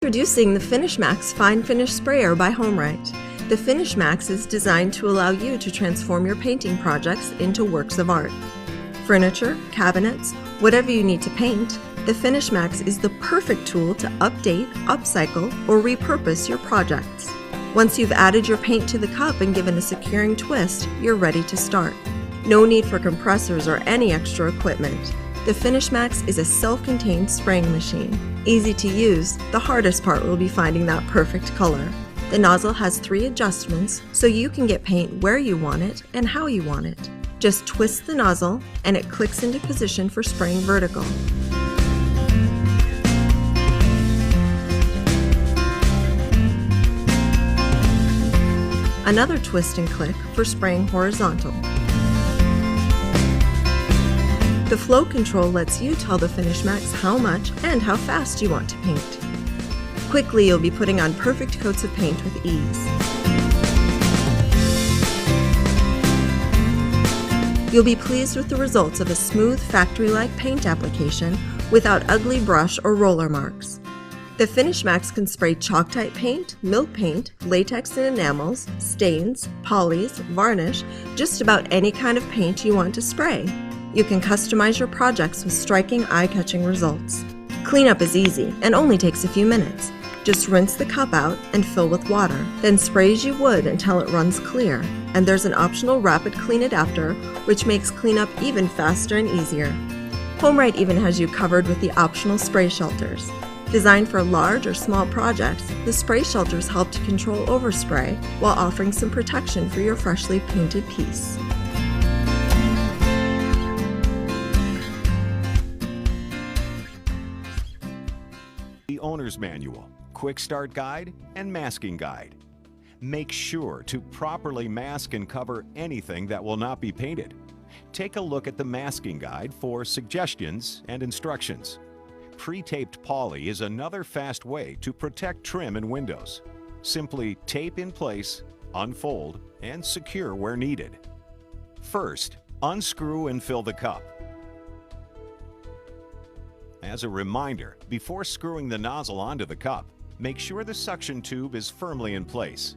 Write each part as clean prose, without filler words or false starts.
Introducing the Finish Max Fine Finish Sprayer by HomeRight. The Finish Max is designed to allow you to transform your painting projects into works of art. Furniture, cabinets, whatever you need to paint, the Finish Max is the perfect tool to update, upcycle, or repurpose your projects. Once you've added your paint to the cup and given a securing twist, you're ready to start. No need for compressors or any extra equipment. The Finish Max is a self-contained spraying machine. Easy to use, the hardest part will be finding that perfect color. The nozzle has 3 adjustments, so you can get paint where you want it and how you want it. Just twist the nozzle and it clicks into position for spraying vertical. Another twist and click for spraying horizontal. The flow control lets you tell the Finish Max how much and how fast you want to paint. Quickly, you'll be putting on perfect coats of paint with ease. You'll be pleased with the results of a smooth, factory-like paint application without ugly brush or roller marks. The Finish Max can spray chalk-type paint, milk paint, latex and enamels, stains, polys, varnish, just about any kind of paint you want to spray. You can customize your projects with striking, eye-catching results. Cleanup is easy and only takes a few minutes. Just rinse the cup out and fill with water, then spray as you would until it runs clear. And there's an optional rapid clean adapter, which makes cleanup even faster and easier. HomeRight even has you covered with the optional spray shelters. Designed for large or small projects, the spray shelters help to control overspray while offering some protection for your freshly painted piece. The Owner's Manual, Quick Start Guide, and Masking Guide. Make sure to properly mask and cover anything that will not be painted. Take a look at the Masking Guide for suggestions and instructions. Pre-taped poly is another fast way to protect trim and windows. Simply tape in place, unfold, and secure where needed. First, unscrew and fill the cup. As a reminder, before screwing the nozzle onto the cup, make sure the suction tube is firmly in place.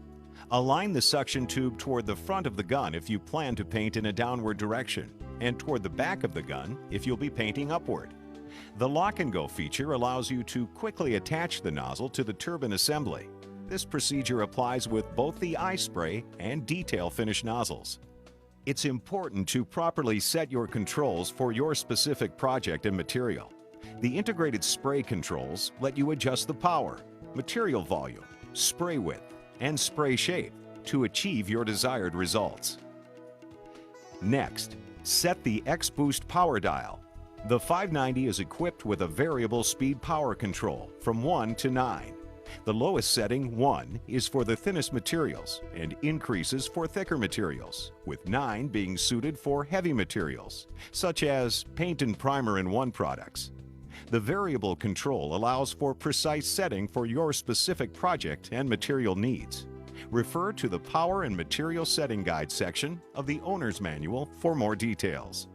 Align the suction tube toward the front of the gun if you plan to paint in a downward direction, and toward the back of the gun if you'll be painting upward. The Lock and Go feature allows you to quickly attach the nozzle to the turbine assembly. This procedure applies with both the eye spray and detail finish nozzles. It's important to properly set your controls for your specific project and material. The integrated spray controls let you adjust the power, material volume, spray width, and spray shape to achieve your desired results. Next, set the X-Boost power dial. The 590 is equipped with a variable speed power control from 1 to 9. The lowest setting, 1, is for the thinnest materials and increases for thicker materials, with 9 being suited for heavy materials, such as paint and primer in 1 products. The variable control allows for precise setting for your specific project and material needs. Refer to the Power and Material Setting Guide section of the Owner's Manual for more details.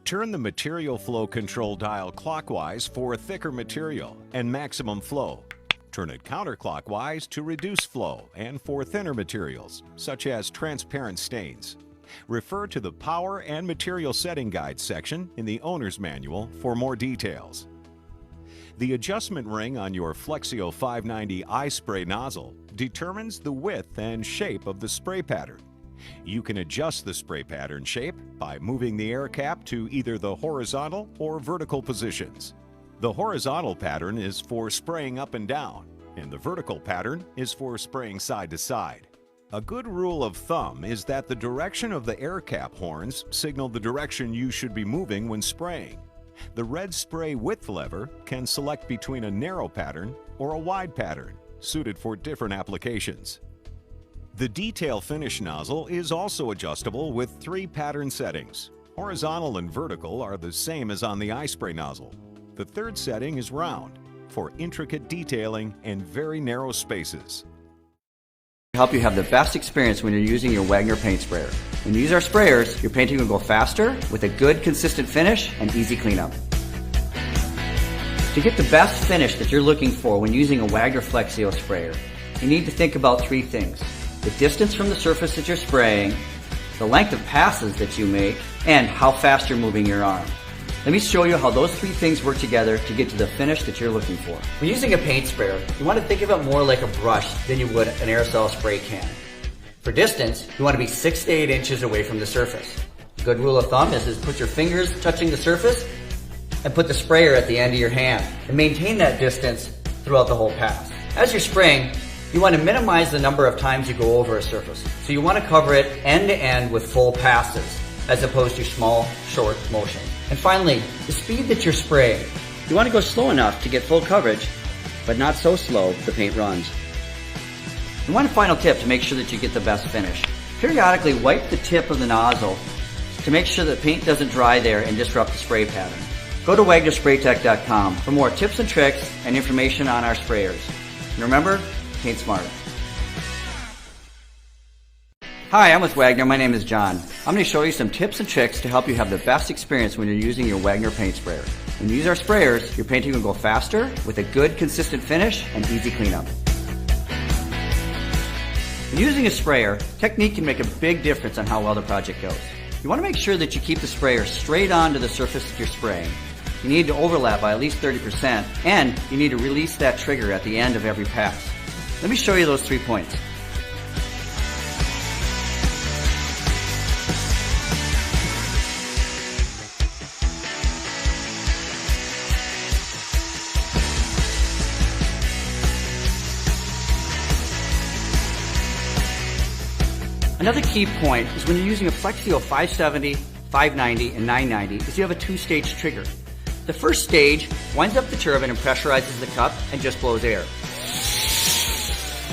Turn the material flow control dial clockwise for thicker material and maximum flow. Turn it counterclockwise to reduce flow and for thinner materials, such as transparent stains. Refer to the Power and Material Setting Guide section in the Owner's Manual for more details. The adjustment ring on your Flexio 590 eye spray nozzle determines the width and shape of the spray pattern. You can adjust the spray pattern shape by moving the air cap to either the horizontal or vertical positions. The horizontal pattern is for spraying up and down, and the vertical pattern is for spraying side to side. A good rule of thumb is that the direction of the air cap horns signal the direction you should be moving when spraying. The red spray width lever can select between a narrow pattern or a wide pattern, suited for different applications. The detail finish nozzle is also adjustable with 3 pattern settings. Horizontal and vertical are the same as on the eye spray nozzle. The 3rd setting is round, for intricate detailing and very narrow spaces. Help you have the best experience when you're using your Wagner paint sprayer. When you use our sprayers, your painting will go faster with a good, consistent finish and easy cleanup. To get the best finish that you're looking for when using a Wagner Flexio sprayer, you need to think about three things: the distance from the surface that you're spraying, the length of passes that you make, and how fast you're moving your arm. Let me show you how those three things work together to get to the finish that you're looking for. When using a paint sprayer, you want to think of it more like a brush than you would an aerosol spray can. For distance, you want to be 6 to 8 inches away from the surface. A good rule of thumb is put your fingers touching the surface and put the sprayer at the end of your hand and maintain that distance throughout the whole pass. As you're spraying, you want to minimize the number of times you go over a surface. So you want to cover it end to end with full passes as opposed to small, short motions. And finally, the speed that you're spraying. You want to go slow enough to get full coverage, but not so slow the paint runs. And one final tip to make sure that you get the best finish. Periodically wipe the tip of the nozzle to make sure that paint doesn't dry there and disrupt the spray pattern. Go to WagnerSpraytech.com for more tips and tricks and information on our sprayers. And remember, paint smart. Hi, I'm with Wagner. My name is John. I'm going to show you some tips and tricks to help you have the best experience when you're using your Wagner paint sprayer. When you use our sprayers, your painting will go faster with a good, consistent finish and easy cleanup. When using a sprayer, technique can make a big difference on how well the project goes. You want to make sure that you keep the sprayer straight onto the surface that you're spraying. You need to overlap by at least 30%, and you need to release that trigger at the end of every pass. Let me show you those 3 points. Another key point is when you're using a Flexio 570, 590, and 990 is you have a two-stage trigger. The first stage winds up the turbine and pressurizes the cup and just blows air.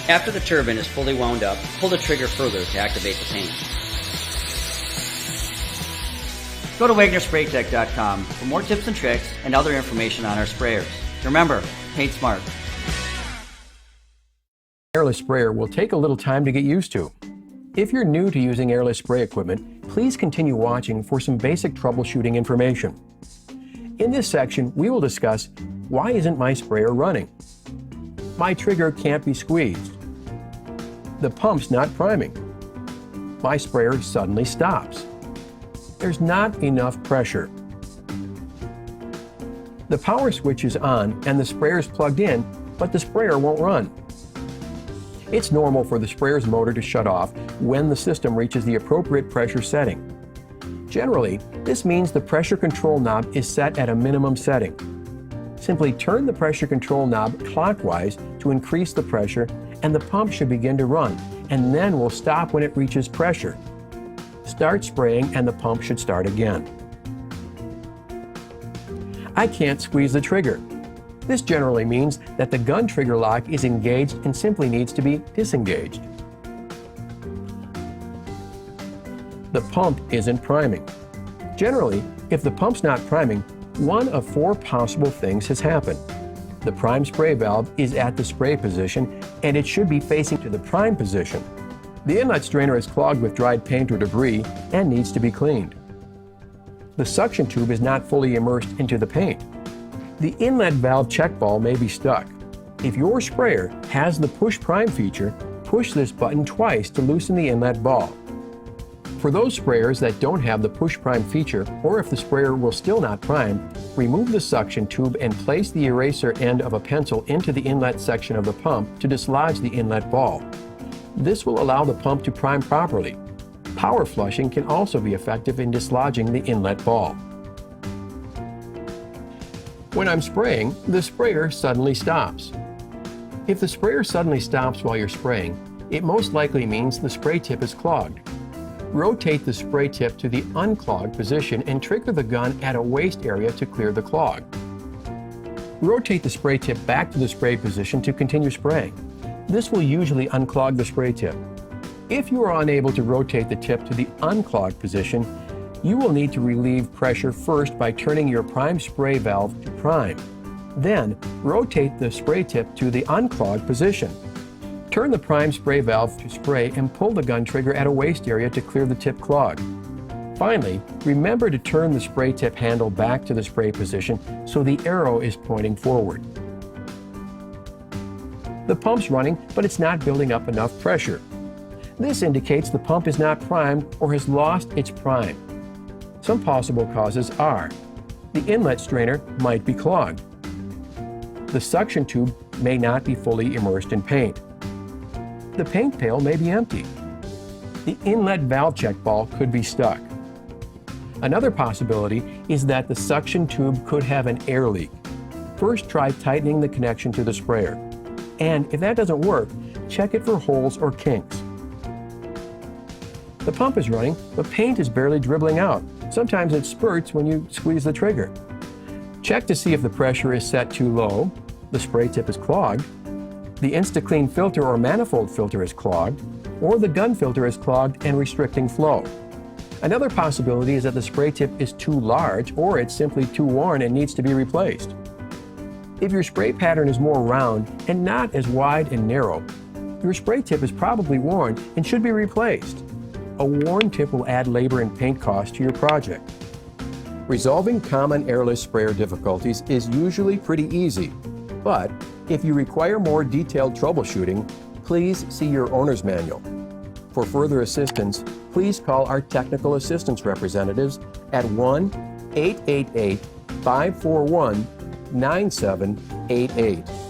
After the turbine is fully wound up, pull the trigger further to activate the paint. Go to WagnerSpraytech.com for more tips and tricks and other information on our sprayers. Remember, paint smart. Airless sprayer will take a little time to get used to. If you're new to using airless spray equipment, please continue watching for some basic troubleshooting information. In this section, we will discuss why isn't my sprayer running? My trigger can't be squeezed. The pump's not priming. My sprayer suddenly stops. There's not enough pressure. The power switch is on and the sprayer is plugged in, but the sprayer won't run. It's normal for the sprayer's motor to shut off when the system reaches the appropriate pressure setting. Generally, this means the pressure control knob is set at a minimum setting. Simply turn the pressure control knob clockwise to increase the pressure, and the pump should begin to run, and then will stop when it reaches pressure. Start spraying and the pump should start again. I can't squeeze the trigger. This generally means that the gun trigger lock is engaged and simply needs to be disengaged. The pump isn't priming. Generally, if the pump's not priming, one of 4 possible things has happened. The prime spray valve is at the spray position and it should be facing to the prime position. The inlet strainer is clogged with dried paint or debris and needs to be cleaned. The suction tube is not fully immersed into the paint. The inlet valve check ball may be stuck. If your sprayer has the push prime feature, push this button twice to loosen the inlet ball. For those sprayers that don't have the push prime feature, or if the sprayer will still not prime, remove the suction tube and place the eraser end of a pencil into the inlet section of the pump to dislodge the inlet ball. This will allow the pump to prime properly. Power flushing can also be effective in dislodging the inlet ball. When I'm spraying, the sprayer suddenly stops. If the sprayer suddenly stops while you're spraying, it most likely means the spray tip is clogged. Rotate the spray tip to the unclogged position and trigger the gun at a waste area to clear the clog. Rotate the spray tip back to the spray position to continue spraying. This will usually unclog the spray tip. If you are unable to rotate the tip to the unclogged position, you will need to relieve pressure first by turning your prime spray valve to prime. Then, rotate the spray tip to the unclogged position. Turn the prime spray valve to spray and pull the gun trigger at a waste area to clear the tip clog. Finally, remember to turn the spray tip handle back to the spray position so the arrow is pointing forward. The pump's running, but it's not building up enough pressure. This indicates the pump is not primed or has lost its prime. Some possible causes are: the inlet strainer might be clogged. The suction tube may not be fully immersed in paint. The paint pail may be empty. The inlet valve check ball could be stuck. Another possibility is that the suction tube could have an air leak. First, try tightening the connection to the sprayer. And if that doesn't work, check it for holes or kinks. The pump is running, but paint is barely dribbling out. Sometimes it spurts when you squeeze the trigger. Check to see if the pressure is set too low, the spray tip is clogged, the InstaClean filter or manifold filter is clogged, or the gun filter is clogged and restricting flow. Another possibility is that the spray tip is too large or it's simply too worn and needs to be replaced. If your spray pattern is more round and not as wide and narrow, your spray tip is probably worn and should be replaced. A worn tip will add labor and paint costs to your project. Resolving common airless sprayer difficulties is usually pretty easy, but if you require more detailed troubleshooting, please see your owner's manual. For further assistance, please call our technical assistance representatives at 1-888-541-9788.